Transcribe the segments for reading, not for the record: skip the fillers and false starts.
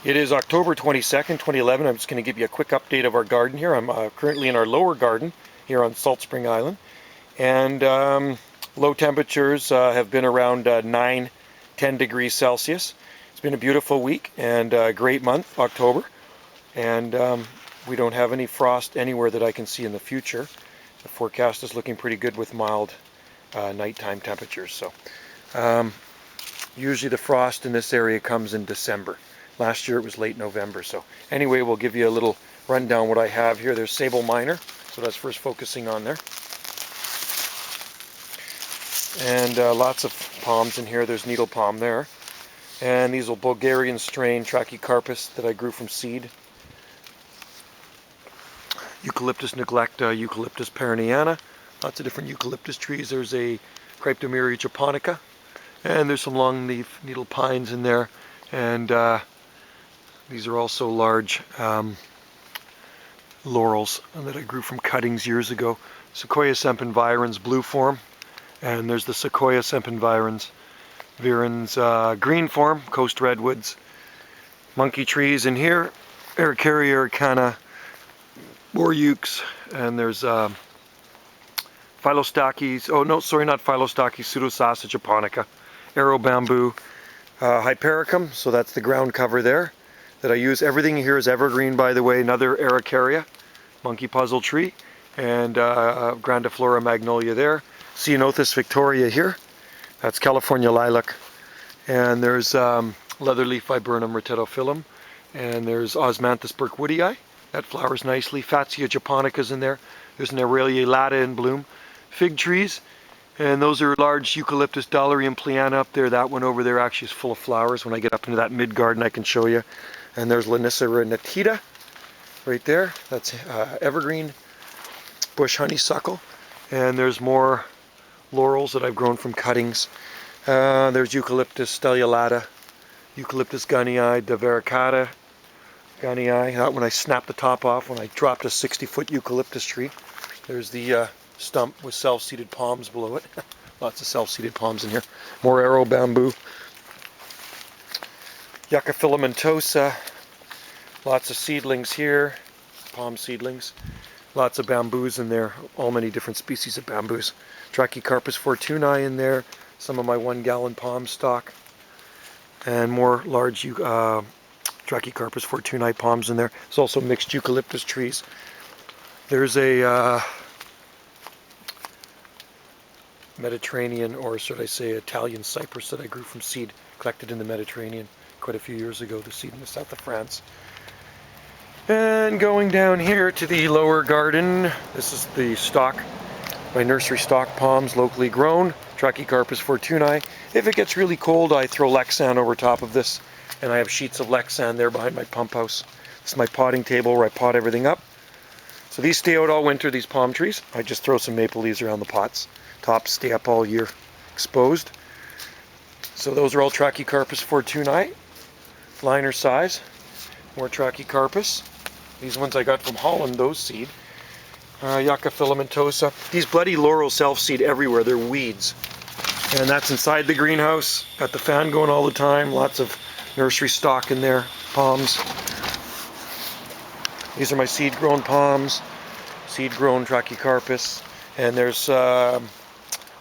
It is October 22nd, 2011. I'm just going to give you a quick update of our garden here. I'm currently in our lower garden here on Salt Spring Island. And low temperatures have been around 9, 10 degrees Celsius. It's been a beautiful week and a great month, October. And we don't have any frost anywhere that I can see in the future. The forecast is looking pretty good with mild nighttime temperatures. So usually the frost in this area comes in December. Last year it was late November. So anyway, we'll give you a little rundown what I have here. There's Sable Minor, so that's first focusing on there. And lots of palms in here. There's needle palm there. And these are Bulgarian strain Trachycarpus that I grew from seed. Eucalyptus neglecta, Eucalyptus perenniana. Lots of different eucalyptus trees. There's a Cryptomeria japonica. And there's some longleaf needle pines in there. And these are also large laurels that I grew from cuttings years ago. Sequoia sempervirens blue form. And there's the Sequoia sempervirens green form, coast redwoods. Monkey trees in here, Araucaria arcana, Boreaux, and there's Phyllostochys, oh no, sorry, not Phyllostochys, Pseudosassa japonica, arrow bamboo, Hypericum, so that's the ground cover there that I use. Everything here is evergreen, by the way. Another Araucaria, monkey puzzle tree, and Grandiflora magnolia there. Ceanothus victoria here, that's California lilac, and there's leatherleaf viburnum rotitophyllum, and there's Osmanthus burkwoodii, that flowers nicely. Fatsia japonicas in there. There's an Aurelia lata in bloom. Fig trees, and those are large Eucalyptus dollarium pleana up there. That one over there actually is full of flowers. When I get up into that mid garden I can show you. And there's Lonicera natita right there. That's evergreen bush honeysuckle. And there's more laurels that I've grown from cuttings. There's Eucalyptus stellulata, Eucalyptus gunnii, divaricata gunnii. That one I snapped the top off when I dropped a 60-foot eucalyptus tree. There's the stump with self-seeded palms below it. Lots of self-seeded palms in here. More arrow bamboo. Yucca filamentosa. Lots of seedlings here. Palm seedlings. Lots of bamboos in there. All many different species of bamboos. Trachycarpus fortunei in there. Some of my 1-gallon palm stock. And more large Trachycarpus fortunei palms in there. There's also mixed eucalyptus trees. There's a Mediterranean, or should I say Italian cypress that I grew from seed, collected in the Mediterranean quite a few years ago, the seed in the south of France. And going down here to the lower garden, this is the stock, my nursery stock palms, locally grown, Trachycarpus fortunei. If it gets really cold, I throw Lexan over top of this, and I have sheets of Lexan there behind my pump house. This is my potting table where I pot everything up. So these stay out all winter, these palm trees. I just throw some maple leaves around the pots. Tops stay up all year, exposed. So those are all Trachycarpus fortunei, liner size. More Trachycarpus. These ones I got from Holland, those seed. Yucca filamentosa. These bloody laurel self-seed everywhere, they're weeds. And that's inside the greenhouse. Got the fan going all the time, lots of nursery stock in there, palms. These are my seed-grown palms, seed-grown Trachycarpus. And there's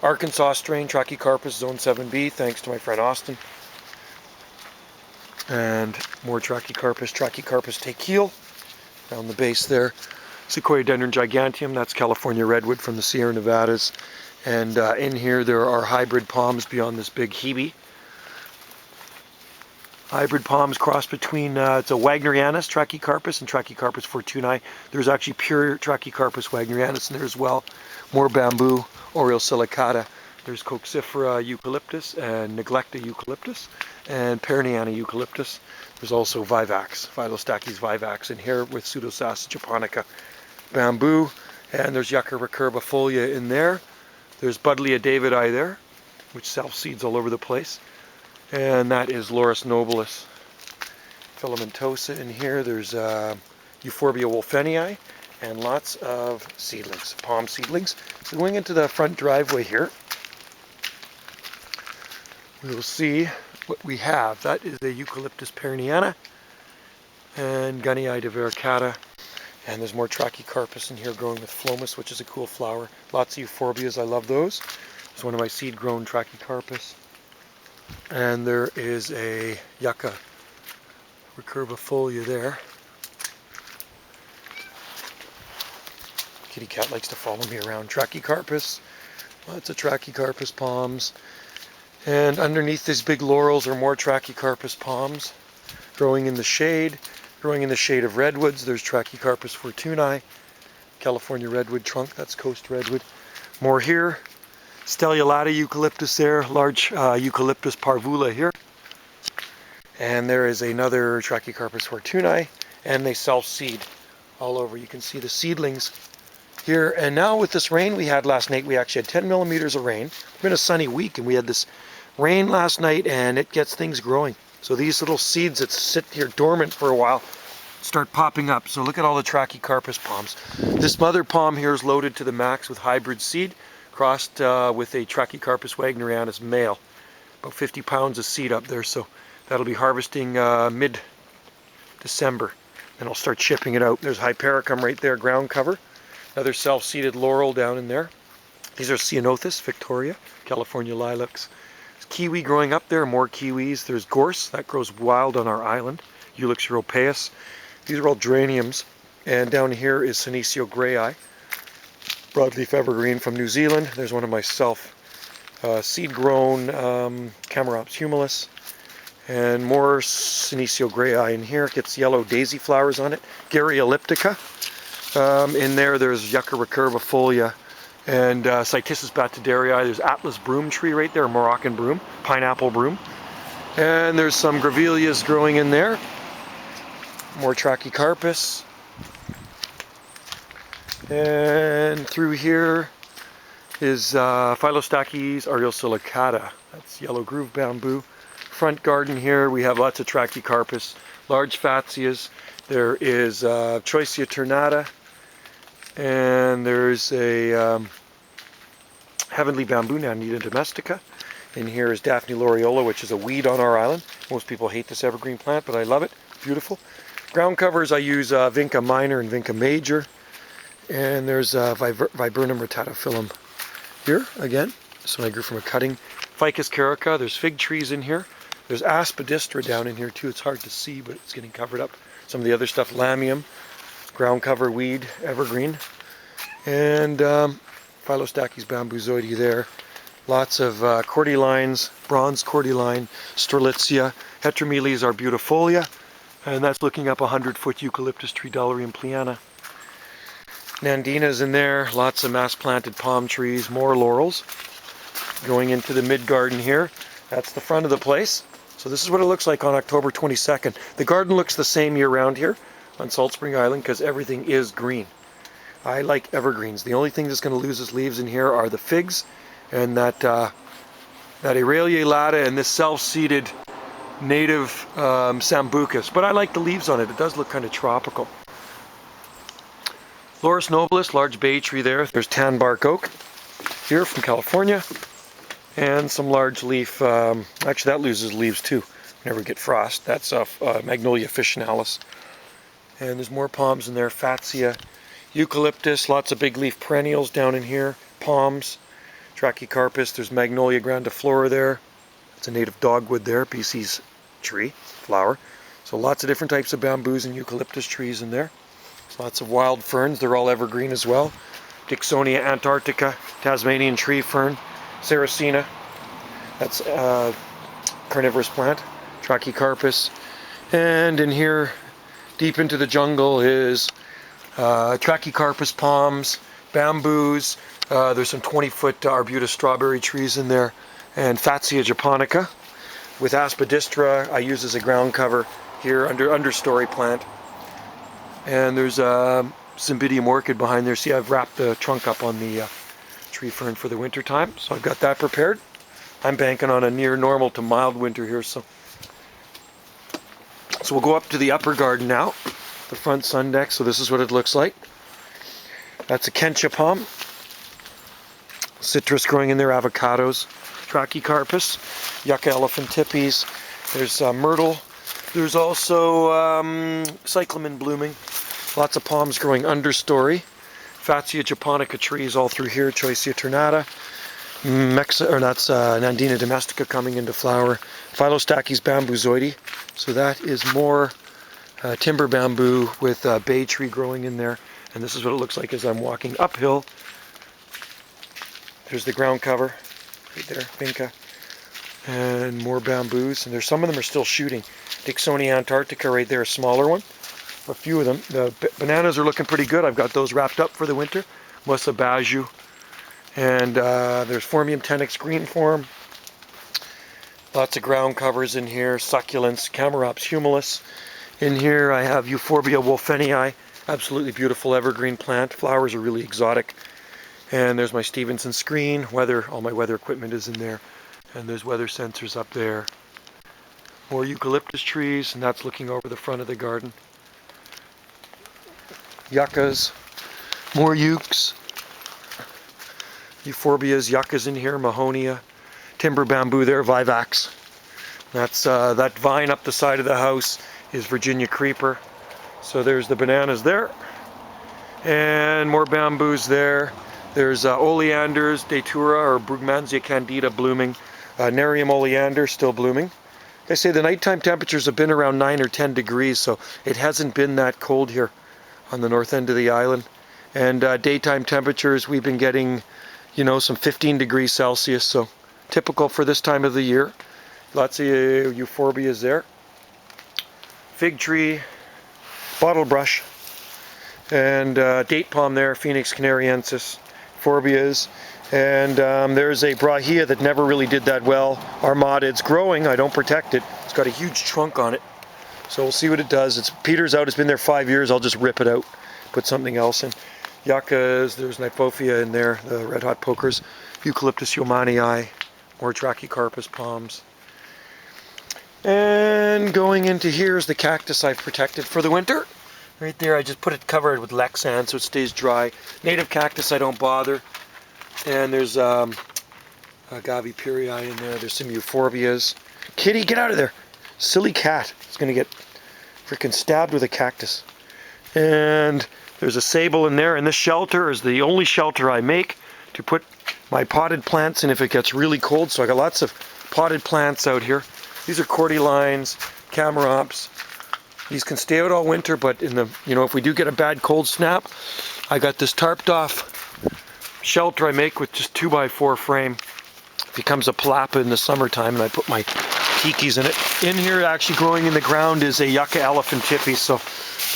Arkansas strain Trachycarpus zone 7B, thanks to my friend Austin. And more Trachycarpus tequil down the base there. Sequoiadendron giganteum, that's California redwood from the Sierra Nevadas. And in here there are hybrid palms beyond this big Hebe. Hybrid palms cross between, it's a Wagnerianus Trachycarpus and Trachycarpus fortunei. There's actually pure Trachycarpus Wagnerianus in there as well. More bamboo, Oriole silicata. There's Coxifera eucalyptus and Neglecta eucalyptus and Perenniana eucalyptus. There's also Vivax, Phyllostochys vivax in here with Pseudosassa japonica bamboo. And there's Yucca recurvifolia in there. There's Buddleia davidii there, which self-seeds all over the place. And that is Laurus nobilis filamentosa in here. There's Euphorbia wolfenii and lots of seedlings, palm seedlings. So going into the front driveway here, we will see what we have. That is a Eucalyptus perenniana. and Gunnii divaricata. And there's more Trachycarpus in here growing with Phlomis, which is a cool flower. Lots of euphorbias, I love those. It's one of my seed-grown Trachycarpus. And there is a Yucca recurvifolia there. Kitty cat likes to follow me around. Trachycarpus, lots of Trachycarpus palms. And underneath these big laurels are more Trachycarpus palms growing in the shade. Growing in the shade of redwoods, there's Trachycarpus fortunei, California redwood trunk, that's coast redwood. More here, stellulata eucalyptus there, large Eucalyptus parvula here. And there is another Trachycarpus fortunei, and they self-seed all over. You can see the seedlings here. And now with this rain we had last night, we actually had 10 millimeters of rain. It's been a sunny week, and we had this rain last night, and it gets things growing. So these little seeds that sit here dormant for a while start popping up. So look at all the Trachycarpus palms. This mother palm here is loaded to the max with hybrid seed, crossed with a Trachycarpus wagnerianus male. About 50 pounds of seed up there, so that'll be harvesting mid-December. Then I'll start shipping it out. There's Hypericum right there, ground cover. Another self-seeded laurel down in there. These are Ceanothus victoria, California lilacs. Kiwi growing up there, more kiwis. There's gorse, that grows wild on our island. Ilex europaeus. These are all geraniums. And down here is Senecio grayi, broadleaf evergreen from New Zealand. There's one of my seed-grown Camerops humilis. And more Senecio grayi in here. It gets yellow daisy flowers on it. Gary elliptica. In there's Yucca recurvifolia. And Cytisus batidarii, there's Atlas broom tree right there, Moroccan broom, pineapple broom. And there's some grevilleas growing in there. More Trachycarpus. And through here is Phylostachys areosilicata. That's yellow groove bamboo. Front garden here, we have lots of Trachycarpus, large Fatzias. There is Choicea ternata. And there's a heavenly bamboo, Nandina domestica. In here is Daphne laureola, which is a weed on our island. Most people hate this evergreen plant, but I love it. Beautiful. Ground covers, I use Vinca minor and Vinca major. And there's Viburnum rotatophilum here again. This one I grew from a cutting. Ficus carica, there's fig trees in here. There's Aspidistra down in here too. It's hard to see, but it's getting covered up. Some of the other stuff, Lamium, ground cover weed, evergreen. And Phylostachys bambuzoidea there. Lots of cordylines, bronze cordyline, Strelitzia. Heteromelias arbutifolia. And that's looking up 100-foot eucalyptus tree, Dallarium pliana. Nandina's in there. Lots of mass-planted palm trees. More laurels. Going into the mid-garden here. That's the front of the place. So this is what it looks like on October 22nd. The garden looks the same year-round here on Salt Spring Island because everything is green. I like evergreens. The only thing that's going to lose its leaves in here are the figs and that Aralia lata and this self-seeded native Sambucus. But I like the leaves on it. It does look kind of tropical. Laurus nobilis, large bay tree there. There's tan bark oak here from California. And some large leaf, actually that loses leaves too. Never get frost. That's Magnolia officinalis. And there's more palms in there. Fatsia, eucalyptus, lots of big leaf perennials down in here. Palms, Trachycarpus. There's Magnolia grandiflora there. That's a native dogwood there, BC's tree, flower. So lots of different types of bamboos and eucalyptus trees in there. Lots of wild ferns. They're all evergreen as well. Dicksonia antarctica, Tasmanian tree fern. Sarracena, that's a carnivorous plant. Trachycarpus. And in here, deep into the jungle, is Trachycarpus palms, bamboos. There's some 20-foot arbutus strawberry trees in there. And Fatsia japonica with Aspidistra I use as a ground cover here, understory plant. And there's Cymbidium orchid behind there. See, I've wrapped the trunk up on the tree fern for the winter time, so I've got that prepared. I'm banking on a near normal to mild winter here, so we'll go up to the upper garden now, the front sun deck. So this is what it looks like. That's a Kentia palm, citrus growing in there, avocados, Trachycarpus, Yucca elephantipes. There's myrtle, There's also cyclamen blooming. Lots of palms growing understory. Fatsia japonica trees all through here. Choicea ternata. That's Nandina domestica coming into flower. Philostachys bambuzoides. So that is more timber bamboo with bay tree growing in there. And this is what it looks like as I'm walking uphill. There's the ground cover right there, vinca. And more bamboos. And there's some of them are still shooting. Dicksonia antarctica right there, a smaller one. A few of them. The bananas are looking pretty good. I've got those wrapped up for the winter. Musa baju. And there's Phormium tenax green form. Lots of ground covers in here. Succulents, Camerops humilis. In here I have Euphorbia wolfenii. Absolutely beautiful evergreen plant. Flowers are really exotic. And there's my Stevenson screen. Weather, all my weather equipment is in there. And there's weather sensors up there. More eucalyptus trees, and that's looking over the front of the garden. Yuccas, more ukes, euphorbias, yuccas in here, mahonia, timber bamboo there, vivax. That's that vine up the side of the house is Virginia creeper. So there's the bananas there, and more bamboos there. There's oleanders, datura or Brugmansia candida blooming, Nerium oleander still blooming. Like I say, the nighttime temperatures have been around 9 or 10 degrees, so it hasn't been that cold here on the north end of the island. And daytime temperatures, we've been getting, you know, some 15 degrees Celsius, so typical for this time of the year. Lots of euphorbias there. Fig tree, bottle brush, and date palm there, Phoenix canariensis, forbias. And there's a brahia that never really did that well. Armada, it's growing, I don't protect it. It's got a huge trunk on it. So we'll see what it does. It's Peter's out, it's been there 5 years, I'll just rip it out, put something else in. Yuccas, there's Nypophia in there, the red hot pokers. Eucalyptus yeomanii, more Trachycarpus palms. And going into here is the cactus I've protected for the winter. Right there, I just put it covered with Lexan so it stays dry. Native cactus I don't bother. And there's Agaviperii in there. There's some euphorbias. Kitty, get out of there! Silly cat. It's going to get freaking stabbed with a cactus. And there's a sable in there. And this shelter is the only shelter I make to put my potted plants in if it gets really cold. So I got lots of potted plants out here. These are cordylines, Camerops. These can stay out all winter, but in the, you know, if we do get a bad cold snap, I got this tarped off shelter I make with just 2x4 frame. It becomes a palapa in the summertime, and I put my tikis in it. In here, actually growing in the ground, is a Yucca elephantippus, so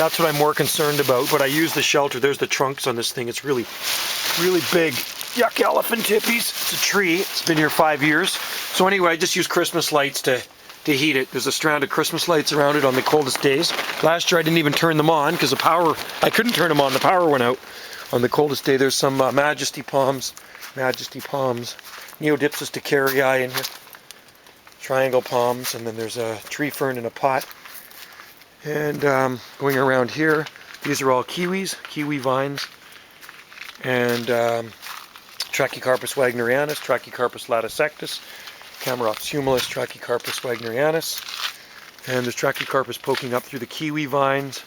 that's what I'm more concerned about. But I use the shelter. There's the trunks on this thing. It's really, really big. Yucca elephantippus. It's a tree. It's been here 5 years. So anyway, I just use Christmas lights to heat it. There's a strand of Christmas lights around it on the coldest days. Last year I didn't even turn them on because I couldn't turn them on. The power went out on the coldest day. There's some Majesty palms, Neodipsis decarii in here. Triangle palms, and then there's a tree fern in a pot. And going around here, these are all kiwis, kiwi vines, and Trachycarpus wagnerianus, Trachycarpus latisectus, Camerops humilis, Trachycarpus wagnerianus, and there's Trachycarpus poking up through the kiwi vines.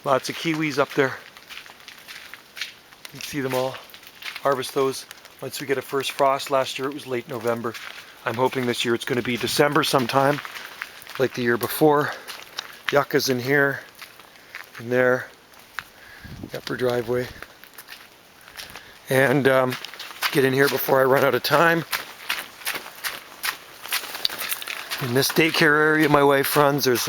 Lots of kiwis up there. You can see them all. Harvest those once we get a first frost. Last year it was late November. I'm hoping this year it's going to be December sometime, like the year before. Yuccas in here, in there, the upper driveway. And get in here before I run out of time. In this daycare area my wife runs, there's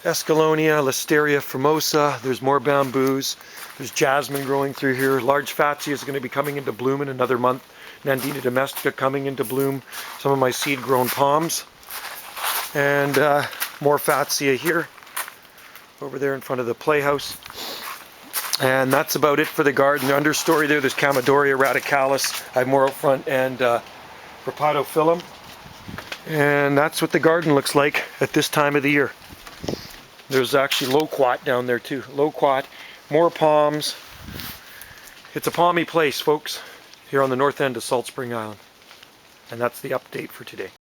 Escallonia, Listeria formosa, there's more bamboos, there's jasmine growing through here. Large Fatsia is going to be coming into bloom in another month. Nandina domestica coming into bloom. Some of my seed-grown palms. And more Fatsia here, over there in front of the playhouse. And that's about it for the garden. The understory there, there's Chamaedorea radicalis. I have more out front, and Rhapidophyllum. And that's what the garden looks like at this time of the year. There's actually loquat down there too. Loquat, more palms. It's a palmy place, folks, here on the north end of Salt Spring Island. And that's the update for today.